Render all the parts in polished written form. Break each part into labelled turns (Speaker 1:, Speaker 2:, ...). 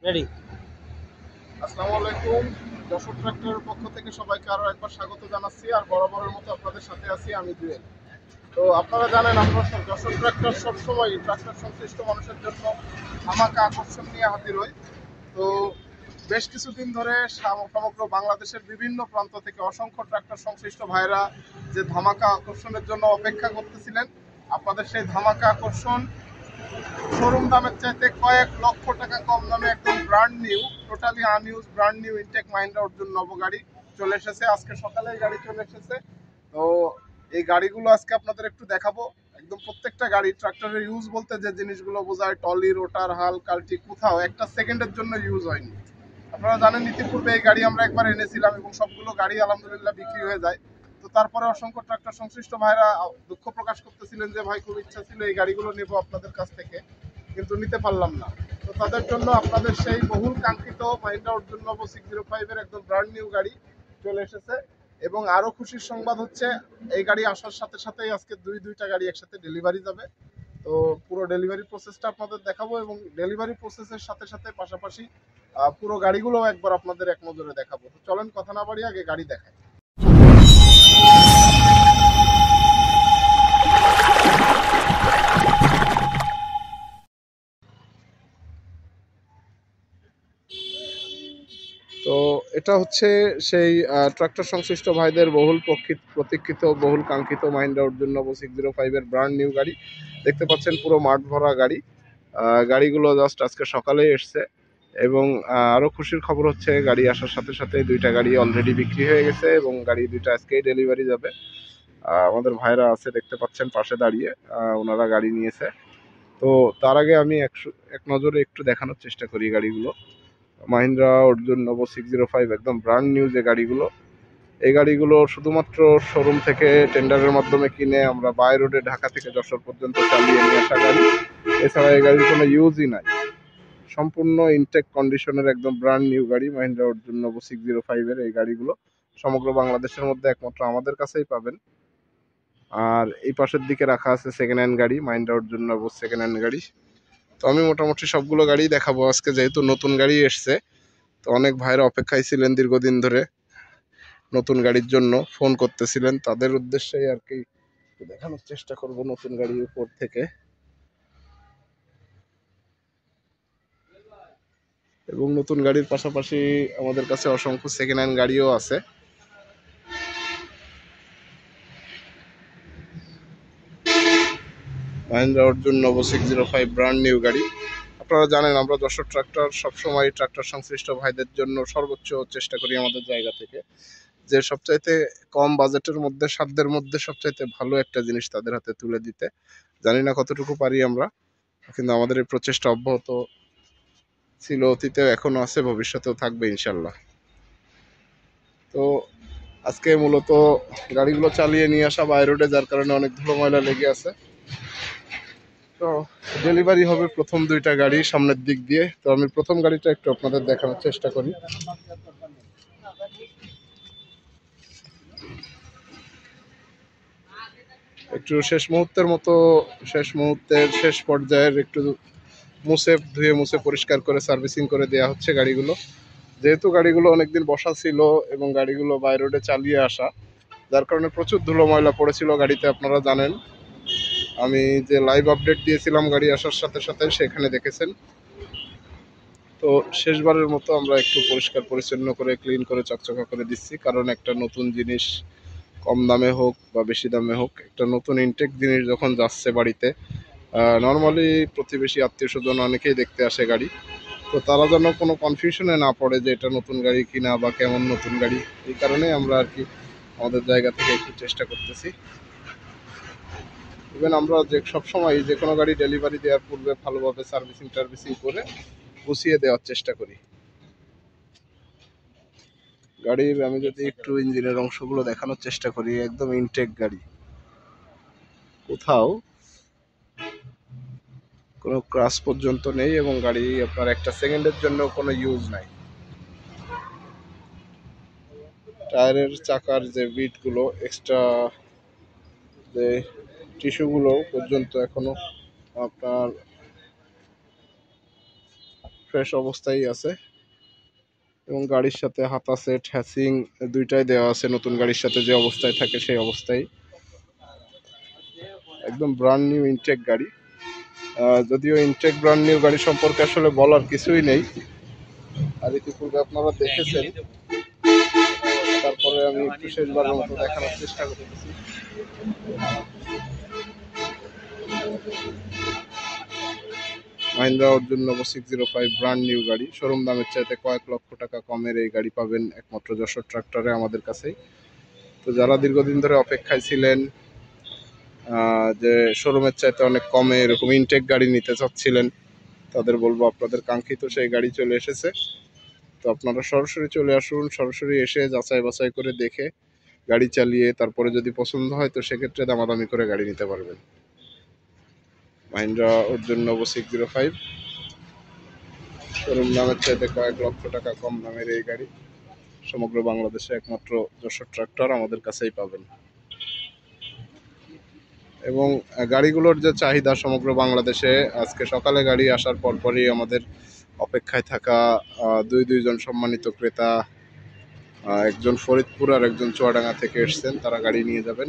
Speaker 1: Ready.
Speaker 2: আসসালামু আলাইকুম। যশোর ট্রাক্টরের পক্ষ থেকে সবাইকে আরো একবার স্বাগত জানাচ্ছি। আর বরাবরের মতো আপনাদের সাথে আছি আমি জুয়েল। তো আপনারা জানেন আমরা যশোর ট্রাক্টর সবসময় ট্রাক্টর সংশ্লিষ্ট মানুষের জন্য ধামাকা আকর্ষণ নিয়ে হাজির হই। তো বেশ কিছুদিন ধরে সমগ্র বাংলাদেশের বিভিন্ন প্রান্ত থেকে অসংখ্য ট্রাক্টর সংশ্লিষ্ট ভাইরা যে ধামাকা আকর্ষণের জন্য অপেক্ষা করতেছিলেন, আপনাদের সেই ধামাকা আকর্ষণ শোরুম দামের চাইতে কয়েক লক্ষ টাকা কম দামে একদম brand new, totally unused brand new intact Mahindra Arjun Novo গাড়ি চলে এসেছে। আজকে সকালে গাড়ি চলে এসেছে। তো এই গাড়িগুলো আজকে আপনাদের একটু দেখাবো। একদম প্রত্যেকটা গাড়ি ট্রাক্টরের ইউজ বলতে যে জিনিসগুলো বোঝায়, টলি, রোটার, হাল, কাল্টি, কোথাও একটা সেকেন্ডের জন্য ইউজ হয়নি। আপনারা জানেন ইতিপূর্বে এই গাড়ি আমরা একবার এনেছিলাম এবং সবগুলো গাড়ি আলহামদুলিল্লাহ বিক্রি হয়ে যায়। তো তারপরে অসংখ্য ট্রাক্টর সংশ্লিষ্ট ভাইরা দুঃখ প্রকাশ করতেছিলেন যে ভাই খুব ইচ্ছা ছিল এই গাড়িগুলো নেবো আপনাদের কাছ থেকে, কিন্তু নিতে পারলাম না। তো তাদের জন্য আপনাদের সেই বহুল কাঙ্ক্ষিত মাহিন্দ্রা অর্জুন নব 605 এর একদম ব্র্যান্ড নিউ গাড়ি চলে এসেছে। এবং আরো খুশির সংবাদ হচ্ছে এই গাড়ি আসার সাথে সাথেই আজকে দুইটা গাড়ি একসাথে ডেলিভারি যাবে। তো পুরো ডেলিভারি প্রসেসটা আপনাদের দেখাবো এবং ডেলিভারি প্রসেসের সাথে সাথে পাশাপাশি পুরো গাড়িগুলো একবার আপনাদের এক নজরে দেখাবো। তো চলেন কথা না বাড়িয়ে আগে গাড়ি দেখাই। তো এটা হচ্ছে সেই ট্রাক্টর সংশ্লিষ্ট ভাইদের বহুল প্রতীক্ষিত বহুল কাঙ্ক্ষিত মাহিন্দ্রা অর্জুন নব 605 এর ব্র্যান্ড নিউ গাড়ি। দেখতে পাচ্ছেন পুরো মাঠ ভরা গাড়ি। গাড়িগুলো জাস্ট আজকে সকালেই এসছে এবং আরো খুশির খবর হচ্ছে গাড়ি আসার সাথে সাথে দুইটা গাড়ি অলরেডি বিক্রি হয়ে গেছে এবং গাড়ি দুইটা আজকেই ডেলিভারি যাবে। আমাদের ভাইরা আছে দেখতে পাচ্ছেন পাশে দাঁড়িয়ে, ওনারা গাড়ি নিয়েছে। তো তার আগে আমি এক নজরে একটু দেখানোর চেষ্টা করি গাড়িগুলো। মাহিন্দ্রা অর্জুন নব 605 একদম ব্র্যান্ড নিউ যে গাড়িগুলো, এই গাড়িগুলো শুধুমাত্র শোরুম থেকে টেন্ডারের মাধ্যমে কিনে আমরা বাই রোডে ঢাকা থেকে যশোর পর্যন্ত চালিয়ে নিয়ে আসা গাড়ি। এছাড়া এই গাড়ির কোনো ইউজই নাই, সম্পূর্ণ ইনটেক কন্ডিশনের একদম ব্র্যান্ড নিউ গাড়ি মাহিন্দ্রা অর্জুন নব 605 এর এই গাড়িগুলো সমগ্র বাংলাদেশের মধ্যে একমাত্র আমাদের কাছেই পাবেন। আর এই পাশের দিকে রাখা আছে সেকেন্ড হ্যান্ড গাড়ি, মাহিন্দ্রা অর্জুন নব সেকেন্ড হ্যান্ড গাড়ি। তো আমি মোটামুটি সবগুলো গাড়ি দেখাবো আজকে, যেহেতু নতুন গাড়ি এসছে। তো অনেক ভাইরা অপেক্ষায় ছিলেন দীর্ঘদিন ধরে, নতুন গাড়ির জন্য ফোন করতেছিলেন, তাদের উদ্দেশ্যেই আর কি দেখানোর চেষ্টা করব নতুন গাড়ির উপর থেকে। এবং নতুন গাড়ির পাশাপাশি আমাদের কাছে অসংখ্য সেকেন্ড হ্যান্ড গাড়িও আছে। মাহিন্দ্রা অর্জুন নব 605 ব্র্যান্ড নিউ গাড়ি। আপনারা জানেন আমরা যশোর ট্রাক্টর সবসময় ট্রাক্টর সংশ্লিষ্ট ভাইদের জন্য সর্বোচ্চ চেষ্টা করি আমাদের জায়গা থেকে, যে সবচাইতে কম বাজেটের মধ্যে সাধ্যের মধ্যে সবচাইতে ভালো একটা জিনিস তাদের হাতে তুলে দিতে। জানি না কতটুকু পারি আমরা, কিন্তু আমাদের এই প্রচেষ্টা অব্যাহত ছিল অতীতেও, এখনো আছে, ভবিষ্যতেও থাকবে ইনশাল্লাহ। তো আজকে মূলত গাড়িগুলো চালিয়ে নিয়ে আসা বাই রোডে, যার কারণে অনেক ধুলো ময়লা লেগে আছে। তো ডেলিভারি হবে প্রথম দুইটা গাড়ি সামনের দিক দিয়ে। তো আমি প্রথম গাড়িটা একটু আপনাদের দেখানোর চেষ্টা করি। একটু শেষ মুহূর্তের মতো, শেষ মুহূর্তের শেষ পর্যায়ের একটু ধুয়ে মুছে পরিষ্কার করে সার্ভিসিং করে দেওয়া হচ্ছে গাড়িগুলো। যেহেতু গাড়িগুলো অনেকদিন বসা ছিল এবং গাড়িগুলো বাই রোডে চালিয়ে আসা, যার কারণে প্রচুর ধুলো ময়লা পড়েছিল গাড়িতে। আপনারা জানেন আমি যে লাইভ আপডেট দিয়েছিলাম গাড়ি আসার সাথে সাথে, সেখানে দেখেছেন। তো শেষবারের মতো আমরা একটু পরিষ্কার পরিচ্ছন্ন করে ক্লিন করে চকচকা করে দিচ্ছি, কারণ একটা নতুন জিনিস, কম দামে হোক বা বেশি দামে হোক, একটা নতুন ইনটেক জিনিস যখন যাচ্ছে বাড়িতে, নর্মালি প্রতিবেশী আত্মীয় স্বজন অনেকেই দেখতে আসে গাড়ি। তো তারা যেন কোনো কনফিউশনে না পড়ে যে এটা নতুন গাড়ি কিনা বা কেমন নতুন গাড়ি। এই কারণে আমরা আর কি আমাদের জায়গা থেকে একটু চেষ্টা করতেছি। ইভেন আমরা যে সবসময় যে কোনো গাড়ি ডেলিভারি দেওয়ার পূর্বে ভালোভাবে সার্ভিসিং করে গুছিয়ে দেওয়ার চেষ্টা করি। গাড়ির আমি যদি একটু ইঞ্জিনের অংশগুলো দেখানোর চেষ্টা করি, একদম ইনটেক গাড়ি, কোথাও কোনো ক্রাশ পর্যন্ত নেই এবং গাড়ি আপনার একটা সেকেন্ডের জন্য কোনো ইউজ নাই। টায়ারের চাকার যে বিটগুলো, এক্সট্রা যে টিস্যুগুলো পর্যন্ত এখনো আপনার ফ্রেশ অবস্থায় আছে এবং গাড়ির সাথে হাতা সেট হ্যাসিং দুইটাই দেওয়া আছে নতুন গাড়ির সাথে যে অবস্থায় থাকে সেই অবস্থায় একদম ব্র্যান্ড নিউ ইনটেক গাড়ি। যদিও ইনটেক ব্র্যান্ড নিউ গাড়ি সম্পর্কে আসলে বলার কিছুই নেই, আর ইতিপূর্বে আপনারা দেখেছেন, তারপরে আমি একটু শেষবারের মতো দেখানোর চেষ্টা করতেছি। মাহিন্দ্রা অর্জুন নবো 605 ব্র্যান্ড নিউ গাড়ি, শোরুম দামের চাইতে কয়েক লক্ষ টাকা কমের এই গাড়ি পাবেন একমাত্র যশোর ট্রাক্টরে আমাদের কাছেই। তো যারা দীর্ঘদিন ধরে অপেক্ষায় ছিলেন যে শোরুমের চাইতে অনেক কমে এরকম ইনটেক গাড়ি নিতে চাচ্ছিলেন, তাদের বলবো আপনাদের কাঙ্ক্ষিত সেই গাড়ি চলে এসেছে। তো আপনারা সরাসরি চলে আসুন, সরাসরি এসে যাচাই বাছাই করে দেখে গাড়ি চালিয়ে তারপরে যদি পছন্দ হয় তো সেক্ষেত্রে দামাদামি করে গাড়ি নিতে পারবেন। মাহিন্দ্রা অর্জুন নবো 605 শোরুম দামের চাইতে কয়েক লক্ষ টাকা কম দামের এই গাড়ি সমগ্র বাংলাদেশে একমাত্র যশোর ট্রাক্টর আমাদের কাছেই পাবেন। এবং গাড়িগুলোর যে চাহিদা সমগ্র বাংলাদেশে, আজকে সকালে গাড়ি আসার পরপরই আমাদের অপেক্ষায় থাকা দুইজন সম্মানিত ক্রেতা, একজন ফরিদপুর আর একজন চুয়াডাঙ্গা থেকে এসছেন, তারা গাড়ি নিয়ে যাবেন।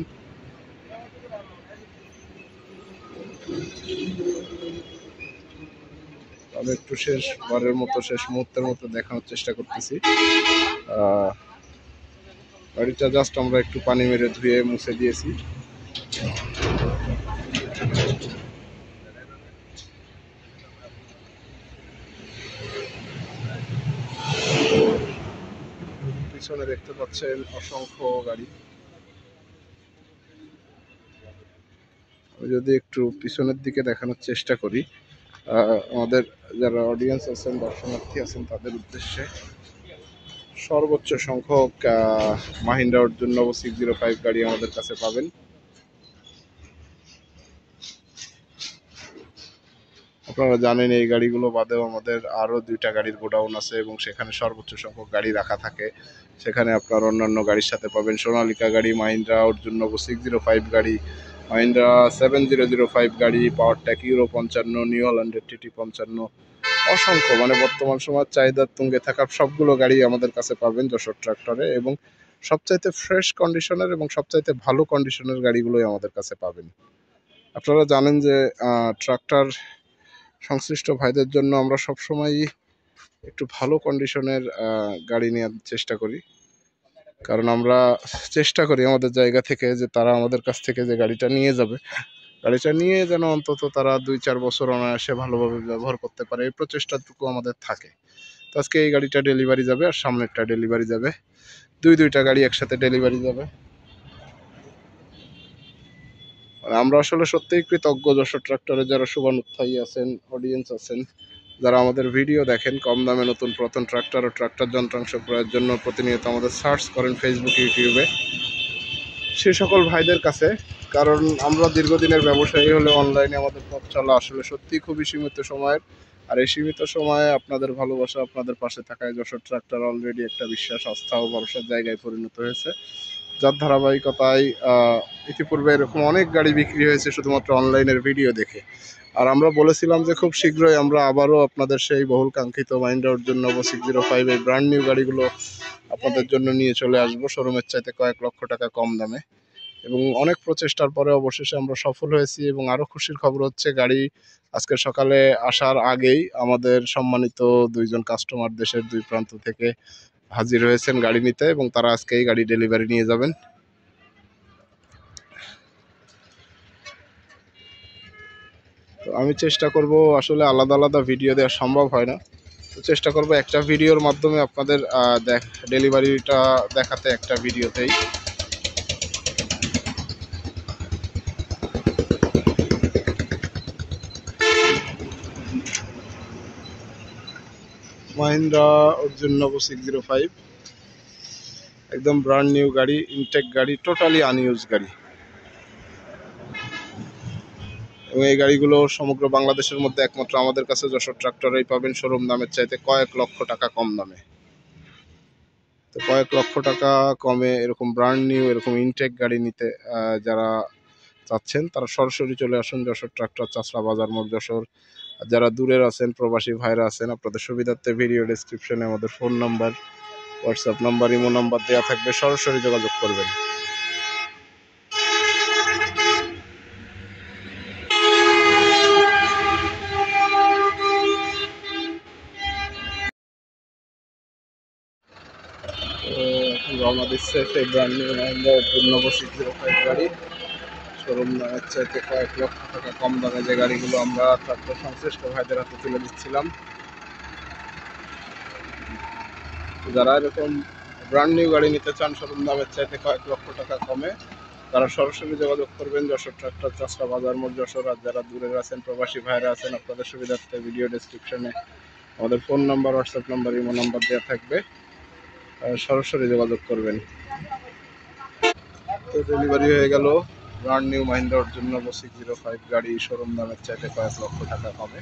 Speaker 2: আমি একটু শেষবারের মতো শেষ মুহূর্তের মতো দেখানোর চেষ্টা করতেছি। গাড়িটা জাস্ট আমরা একটু পানি মেরে ধুয়ে মুছে দিয়েছি। পিছনে দেখতে পাচ্ছেন অসংখ্য গাড়ি। আমি যদি একটু পিছনের দিকে দেখানোর চেষ্টা করি আমাদের যারা অডিয়েন্স আছেন, দর্শনার্থী আছেন, তাদের উদ্দেশ্যে সর্বোচ্চ সংখ্যক মাহিন্দ্রা অর্জুন নবো 605 গাড়ি আমাদের কাছে পাবেন। আপনারা জানেন এই গাড়িগুলো বাদেও আমাদের আরও দুইটা গাড়ির গোডাউন আছে এবং সেখানে সর্বোচ্চ সংখ্যক গাড়ি রাখা থাকে। সেখানে আপনার অন্যান্য গাড়ির সাথে পাবেন সোনালিকা গাড়ি, মাহিন্দ্রা অর্জুন নবো 605 গাড়ি, মাহিন্দ্রা 7005 গাড়ি, পাওয়ার ট্যাক ইউরো 55, নিউ হল্যান্ডের টিটি 55, অসংখ্য, মানে বর্তমান সময় চাহিদার তুঙ্গে থাকা সবগুলো গাড়ি আমাদের কাছে পাবেন যশোর ট্রাক্টরে। এবং সবচাইতে ফ্রেশ কন্ডিশনের এবং সবচাইতে ভালো কন্ডিশনের গাড়িগুলোই আমাদের কাছে পাবেন। আপনারা জানেন যে ট্রাক্টর সংশ্লিষ্ট ভাইদের জন্য আমরা সবসময়ই একটু ভালো কন্ডিশনের গাড়ি নেওয়ার চেষ্টা করি, কারণ আমরা চেষ্টা করি আমাদের জায়গা থেকে যে তারা আমাদের কাছ থেকে যে গাড়িটা নিয়ে যাবে, গাড়িটা নিয়ে যেন অন্তত তারা 2-4 বছর অনায়াসে ভালোভাবে ব্যবহার করতে পারে, এই প্রচেষ্টাটুকু আমাদের থাকে। তো আজকে এই গাড়িটা ডেলিভারি যাবে আর সামনেরটা ডেলিভারি যাবে, দুইটা গাড়ি একসাথে ডেলিভারি যাবে। আমরা আসলে সত্যিই কৃতজ্ঞ যশোর ট্রাক্টরে যারা শুভানুধ্যায়ী আছেন, অডিয়েন্স আছেন, যারা আমাদের ভিডিও দেখেন, কম দামে নতুন পুরাতন ট্রাক্টর ও ট্রাক্টর যন্ত্রাংশ ক্রয়ের জন্য প্রতিনিয়ত আমাদের সার্চ করেন ফেসবুক, ইউটিউবে, সে সকল ভাইদের কাছে। কারণ আমরা দীর্ঘদিনের ব্যবসায়ী হলে অনলাইনে আমাদের পথ চলা আসলে সত্যিই খুবই সীমিত সময়ের, আর এই সীমিত সময়ে আপনাদের ভালোবাসা, আপনাদের পাশে থাকায় যশোর ট্রাক্টর অলরেডি একটা বিশ্বাস, আস্থা ও ভরসার জায়গায় পরিণত হয়েছে, যার ধারাবাহিকতায় ইতিপূর্বে এরকম অনেক গাড়ি বিক্রি হয়েছে শুধুমাত্র অনলাইনের ভিডিও দেখে। আর আমরা বলেছিলাম যে খুব শীঘ্রই আমরা আবারও আপনাদের সেই বহুল কাঙ্ক্ষিত মাহিন্দ্রা অর্জুন নবো 605 এই ব্র্যান্ড নিউ গাড়িগুলো আপনাদের জন্য নিয়ে চলে আসবো শোরুমের চাইতে কয়েক লক্ষ টাকা কম দামে। এবং অনেক প্রচেষ্টার পরে অবশেষে আমরা সফল হয়েছি। এবং আরও খুশির খবর হচ্ছে, গাড়ি আজকে সকালে আসার আগেই আমাদের সম্মানিত দুইজন কাস্টমার দেশের দুই প্রান্ত থেকে হাজির হয়েছেন গাড়ি নিতে, এবং তারা আজকে এই গাড়ি ডেলিভারি নিয়ে যাবেন। তো আমি চেষ্টা করব, আসলে আলাদা আলাদা ভিডিও দেওয়া সম্ভব হয় না, তো চেষ্টা করব একটা ভিডিওর মাধ্যমে আপনাদের ডেলিভারিটা দেখাতে, একটা ভিডিওতেই। মাহিন্দ্রা অর্জুন নবো 605 একদম ব্র্যান্ড নিউ গাড়ি, ইনটেক গাড়ি, টোটালি আনইউজ গাড়ি। এবং এই গাড়িগুলো সমগ্র বাংলাদেশের মধ্যে একমাত্র আমাদের কাছে যশোর ট্রাক্টরেই পাবেন শোরুম দামের চাইতে কয়েক লক্ষ টাকা কম দামে। তো কয়েক লক্ষ টাকা কমে এরকম ব্র্যান্ড নিউ এরকম ইনটেক গাড়ি নিতে যারা চাচ্ছেন, তারা সরাসরি চলে আসুন যশোর ট্রাক্টর, চাচড়া বাজার মোড়, যশোর। আর যারা দূরের আছেন, প্রবাসী ভাইরা আছেন, আপনাদের সুবিধার্থে ভিডিও ডেসক্রিপশনে আমাদের phone number, WhatsApp number, imo number দেওয়া থাকবে, সরাসরি যোগাযোগ করবেন। এখন রওনা দিচ্ছে সেই ব্র্যান্ড নিউ মাহিন্দ্রার পূর্ণব 605 গাড়ি। শোরুম দামের চাইতে কয়েক লক্ষ টাকা কম দামে যে গাড়িগুলো আমরা ট্রাক্টর সংশ্লিষ্ট ভাইদের হাতে তুলে দিচ্ছিলাম। যারা এরকম ব্র্যান্ড নিউ গাড়ি নিতে চান শোরুম দামের চাইতে কয়েক লক্ষ টাকা কমে, তারা সরাসরি যোগাযোগ করবেন যশোর ট্রাক্টর, চাষরা বাজার মোড়, যশোর। আর যারা দূরের আছেন, প্রবাসী ভাইরা আছেন, আপনাদের সুবিধার্থে ভিডিও ডেসক্রিপশনে আমাদের phone number, WhatsApp number, imo number দেওয়া থাকবে, সরাসরি যোগাযোগ করবেন। তো ডেলিভারি হয়ে গেল ব্র্যান্ড নিউ মাহিন্দ্রা জন্য 605 গাড়ি, শোরুম দামের চাইতে কয়েক লক্ষ টাকা কমে।